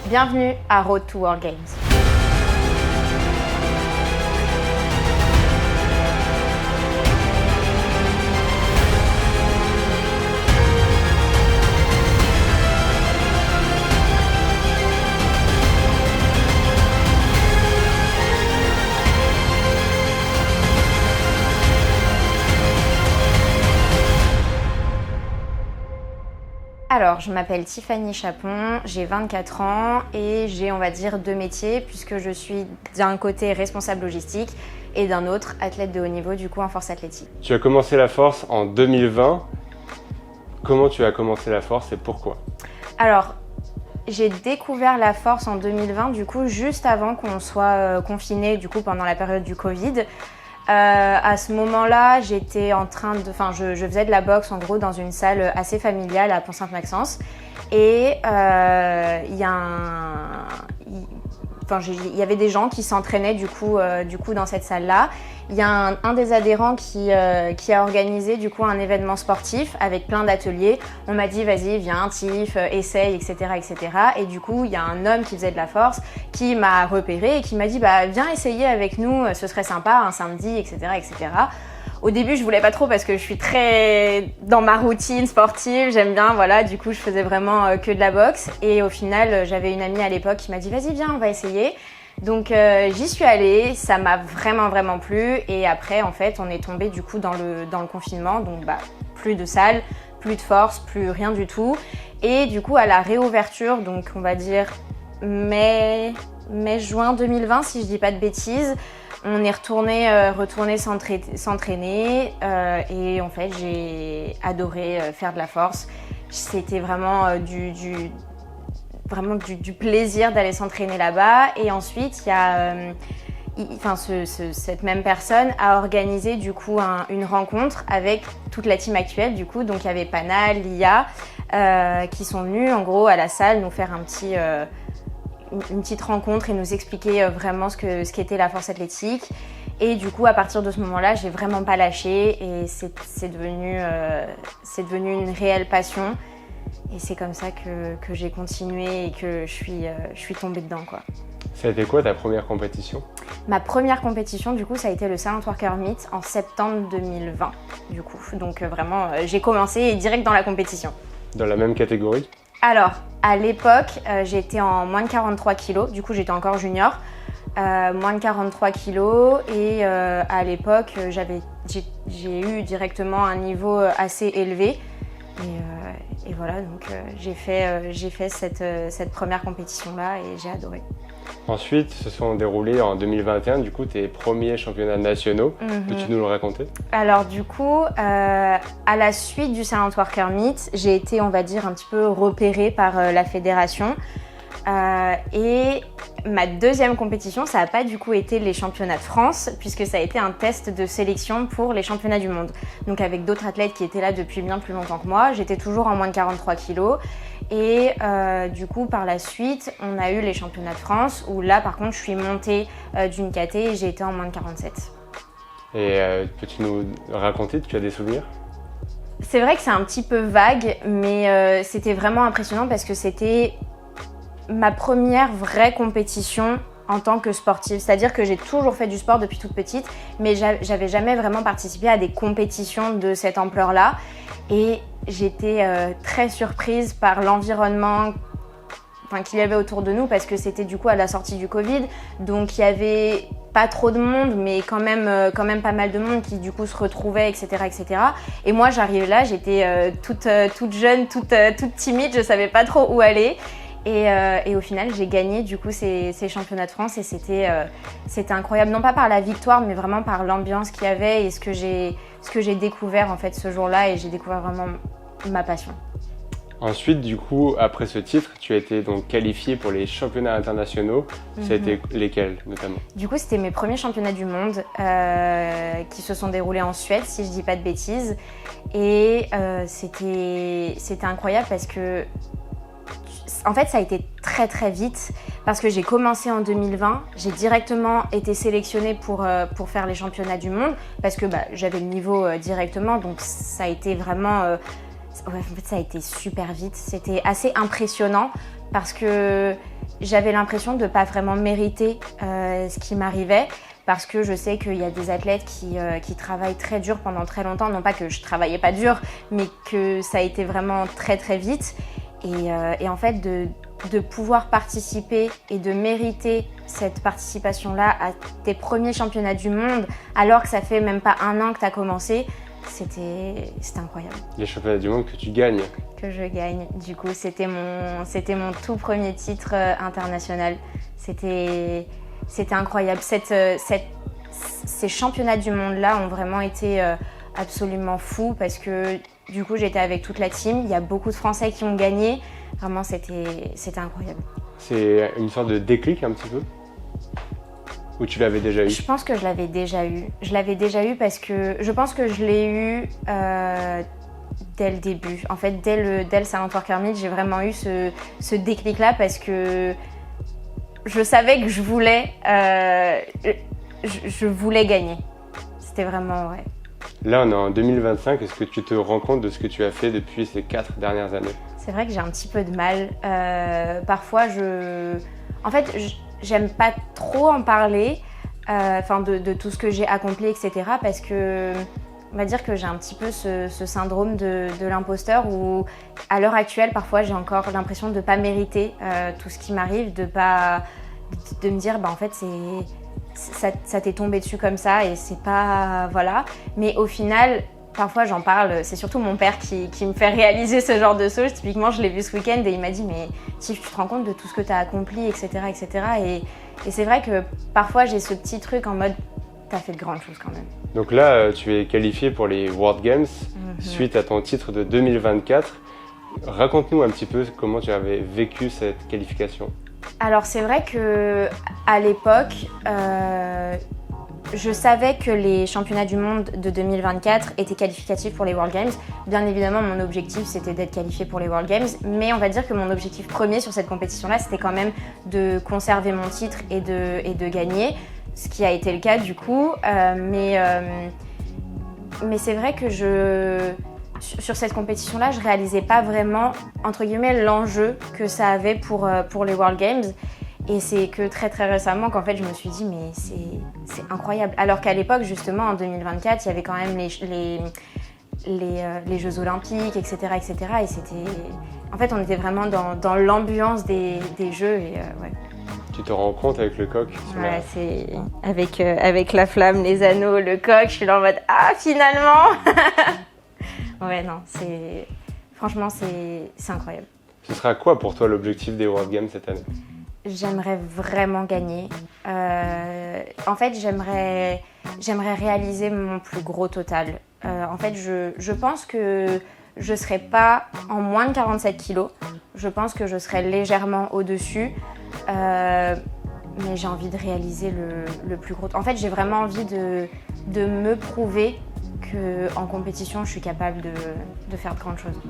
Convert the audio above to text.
Bienvenue à Road to World Games. Alors, je m'appelle Tiffany Chapon, j'ai 24 ans et j'ai, on va dire, deux métiers puisque je suis d'un côté responsable logistique et d'un autre athlète de haut niveau, du coup en force athlétique. Tu as commencé la force en 2020. Comment tu as commencé la force et pourquoi? Alors, j'ai découvert la force en 2020, du coup, juste avant qu'on soit confiné, du coup, pendant la période du Covid. À ce moment-là, j'étais en train de, je faisais de la boxe en gros dans une salle assez familiale à Pont-Sainte-Maxence et il y avait des gens qui s'entraînaient du coup dans cette salle-là. Il y a un des adhérents qui a organisé du coup un événement sportif avec plein d'ateliers. On m'a dit vas-y viens Tiff, essaye, etc., etc. Et du coup il y a un homme qui faisait de la force qui m'a repéré et qui m'a dit bah viens essayer avec nous, ce serait sympa un samedi, etc., etc. Au début, je voulais pas trop parce que je suis très dans ma routine sportive, j'aime bien, voilà, du coup, je faisais vraiment que de la boxe. Et au final, j'avais une amie à l'époque qui m'a dit « Vas-y, viens, on va essayer ». Donc, j'y suis allée, ça m'a vraiment plu. Et après, en fait, on est tombé du coup dans le confinement. Donc, plus de salle, plus de force, plus rien du tout. Et du coup, à la réouverture, donc on va dire mai-juin 2020, si je dis pas de bêtises, on est retourné s'entraîner et en fait j'ai adoré faire de la force. C'était vraiment du plaisir d'aller s'entraîner là-bas. Et ensuite il y a cette même personne a organisé du coup une rencontre avec toute la team actuelle du coup. Donc il y avait Panal, Lia qui sont venus en gros à la salle nous faire une petite rencontre et nous expliquer vraiment ce qu'était la force athlétique. Et du coup, à partir de ce moment-là, j'ai vraiment pas lâché et c'est devenu une réelle passion. Et c'est comme ça que j'ai continué et que je suis tombée dedans, quoi. Ça a été quoi ta première compétition? Ma première compétition, du coup, ça a été le Silent Worker Meet en septembre 2020, du coup. Donc vraiment, j'ai commencé direct dans la compétition. Dans la même catégorie? Alors, à l'époque, j'étais en moins de 43 kilos, du coup j'étais encore junior, moins de 43 kilos et à l'époque j'ai eu directement un niveau assez élevé et voilà, donc j'ai fait cette première compétition-là et j'ai adoré. Ensuite, se sont déroulés en 2021, du coup, tes premiers championnats nationaux. Peux-tu nous le raconter? Alors du coup, à la suite du Silent Worker Meet, j'ai été, on va dire, un petit peu repérée par la fédération. Et ma deuxième compétition, ça n'a pas du coup été les championnats de France, puisque ça a été un test de sélection pour les championnats du monde. Donc avec d'autres athlètes qui étaient là depuis bien plus longtemps que moi, j'étais toujours en moins de 43 kilos. Et du coup, par la suite, on a eu les championnats de France, où là, par contre, je suis montée d'une KT et j'ai été en moins de 47. Et peux-tu nous raconter, tu as des souvenirs? C'est vrai que c'est un petit peu vague, mais c'était vraiment impressionnant parce que c'était ma première vraie compétition en tant que sportive. C'est-à-dire que j'ai toujours fait du sport depuis toute petite, mais j'avais jamais vraiment participé à des compétitions de cette ampleur-là. Et j'étais très surprise par l'environnement qu'il y avait autour de nous parce que c'était du coup à la sortie du Covid. Donc il y avait pas trop de monde, mais quand même pas mal de monde qui du coup se retrouvait, etc., etc. Et moi j'arrivais là, j'étais toute jeune, toute timide, je savais pas trop où aller. Et au final, j'ai gagné du coup ces championnats de France et c'était incroyable, non pas par la victoire, mais vraiment par l'ambiance qu'il y avait et ce que j'ai découvert en fait ce jour-là, et j'ai découvert vraiment ma passion. Ensuite, du coup, après ce titre, tu as été donc qualifiée pour les championnats internationaux. Ça a été lesquels notamment? Du coup, c'était mes premiers championnats du monde qui se sont déroulés en Suède, si je dis pas de bêtises. Et c'était incroyable parce que en fait, ça a été très vite parce que j'ai commencé en 2020, j'ai directement été sélectionnée pour faire les championnats du monde parce que j'avais le niveau directement, donc ça a été vraiment... en fait, ça a été super vite, c'était assez impressionnant parce que j'avais l'impression de ne pas vraiment mériter ce qui m'arrivait parce que je sais qu'il y a des athlètes qui travaillent très dur pendant très longtemps. Non pas que je travaillais pas dur, mais que ça a été vraiment très très vite. Et en fait, de pouvoir participer et de mériter cette participation-là à tes premiers championnats du monde, alors que ça fait même pas 1 an que tu as commencé, c'était incroyable. Les championnats du monde que tu gagnes. Que je gagne. Du coup, c'était mon tout premier titre international. C'était incroyable. Ces championnats du monde-là ont vraiment été absolument fous parce que du coup, j'étais avec toute la team. Il y a beaucoup de Français qui ont gagné. Vraiment, c'était incroyable. C'est une sorte de déclic un petit peu? Ou tu l'avais déjà eu? Je pense que je l'avais déjà eu. Je l'avais déjà eu parce que je pense que je l'ai eu dès le début. En fait, dès le Salon Worker Meet, j'ai vraiment eu ce déclic-là parce que je savais que je voulais gagner. C'était vraiment, ouais. Là, on est en 2025. Est-ce que tu te rends compte de ce que tu as fait depuis ces 4 dernières années? C'est vrai que j'ai un petit peu de mal. Parfois, en fait, j'aime pas trop en parler, de tout ce que j'ai accompli, etc. Parce que, on va dire que j'ai un petit peu ce syndrome de l'imposteur où, à l'heure actuelle, parfois, j'ai encore l'impression de ne pas mériter tout ce qui m'arrive, de me dire, en fait, ça t'est tombé dessus comme ça et c'est pas... Voilà. Mais au final... Parfois j'en parle, c'est surtout mon père qui me fait réaliser ce genre de choses. Typiquement, je l'ai vu ce week-end et il m'a dit « Mais Tiff, tu te rends compte de tout ce que tu as accompli, etc. etc. » Et c'est vrai que parfois j'ai ce petit truc en mode « T'as fait de grandes choses quand même. » Donc là, tu es qualifiée pour les World Games suite à ton titre de 2024. Raconte-nous un petit peu comment tu avais vécu cette qualification. Alors c'est vrai qu'à l'époque, je savais que les championnats du monde de 2024 étaient qualificatifs pour les World Games. Bien évidemment, mon objectif, c'était d'être qualifiée pour les World Games. Mais on va dire que mon objectif premier sur cette compétition-là, c'était quand même de conserver mon titre et de gagner. Ce qui a été le cas du coup. Mais c'est vrai que sur cette compétition-là, je réalisais pas vraiment, entre guillemets, l'enjeu que ça avait pour les World Games. Et c'est que très très récemment qu'en fait je me suis dit mais c'est incroyable. Alors qu'à l'époque justement en 2024 il y avait quand même les Jeux Olympiques, etc. etc. Et c'était... En fait on était vraiment dans l'ambiance des Jeux et ouais. Tu te rends compte avec le coq? Ouais, c'est avec la flamme, les anneaux, le coq, je suis là en mode ah finalement. Ouais non, franchement c'est incroyable. Ce sera quoi pour toi l'objectif des World Games cette année? J'aimerais vraiment gagner. En fait, j'aimerais réaliser mon plus gros total. En fait, je pense que je ne serai pas en moins de 47 kilos. Je pense que je serai légèrement au-dessus. Mais j'ai envie de réaliser le plus gros. En fait, j'ai vraiment envie de me prouver qu'en compétition, je suis capable de faire de grandes choses.